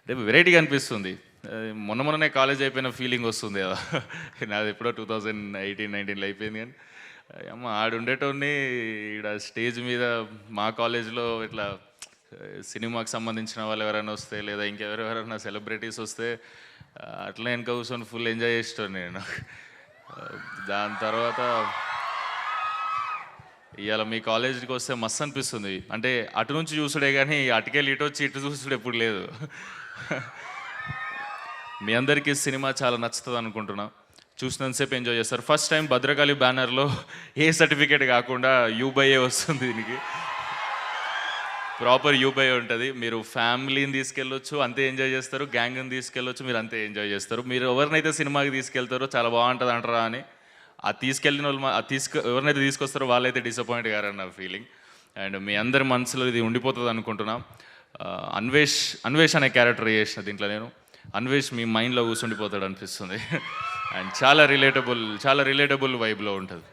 రేపు వెరైటీగా అనిపిస్తుంది. మొన్ననే కాలేజ్ అయిపోయిన ఫీలింగ్ వస్తుంది కదా. నాది ఎప్పుడో 2018-19లో అయిపోయింది. కానీ అమ్మ ఆడుండేటోడిని ఇక్కడ స్టేజ్ మీద మా కాలేజ్లో ఇట్లా సినిమాకి సంబంధించిన వాళ్ళు ఎవరైనా వస్తే, లేదా ఇంకెవరెవరైనా సెలబ్రిటీస్ వస్తే అట్లా వెనక కూర్చొని ఫుల్ ఎంజాయ్ చేస్తాను నేను. దాని తర్వాత ఇవాళ మీ కాలేజీకి వస్తే మస్తు అనిపిస్తుంది. అంటే అటు నుంచి చూసుడే కానీ అటుకెళ్ళి ఇటు వచ్చి ఇటు చూసుడు ఎప్పుడు లేదు. మీ అందరికీ సినిమా చాలా నచ్చుతుంది అనుకుంటున్నా. చూసినంతసేపు ఎంజాయ్ చేస్తారు. ఫస్ట్ టైం భద్రకాళి బ్యానర్లో ఏ సర్టిఫికేట్ కాకుండా యూబైఏ వస్తుంది. దీనికి ప్రాపర్ యూబైఏ ఉంటుంది. మీరు ఫ్యామిలీని తీసుకెళ్ళొచ్చు, అంతే ఎంజాయ్ చేస్తారు. గ్యాంగ్ని తీసుకెళ్ళొచ్చు, మీరు అంతే ఎంజాయ్ చేస్తారు. మీరు ఎవరినైతే సినిమాకి తీసుకెళ్తారో చాలా బాగుంటుంది అంటారా అని, ఆ తీసుకెళ్ళిన వాళ్ళు ఎవరినైతే తీసుకొస్తారో వాళ్ళైతే డిసప్పాయింట్ కారని నా ఫీలింగ్. అండ్ మీ అందరి మనసులో ఇది ఉండిపోతుంది అనుకుంటున్నా. అన్వేష్ అనే క్యారెక్టర్ చేసిన దీంట్లో నేను. అన్వేష్ మీ మైండ్లో కూర్చుండిపోతాడు అనిపిస్తుంది. అండ్ చాలా రిలేటబుల్ వైబ్లో ఉంటుంది.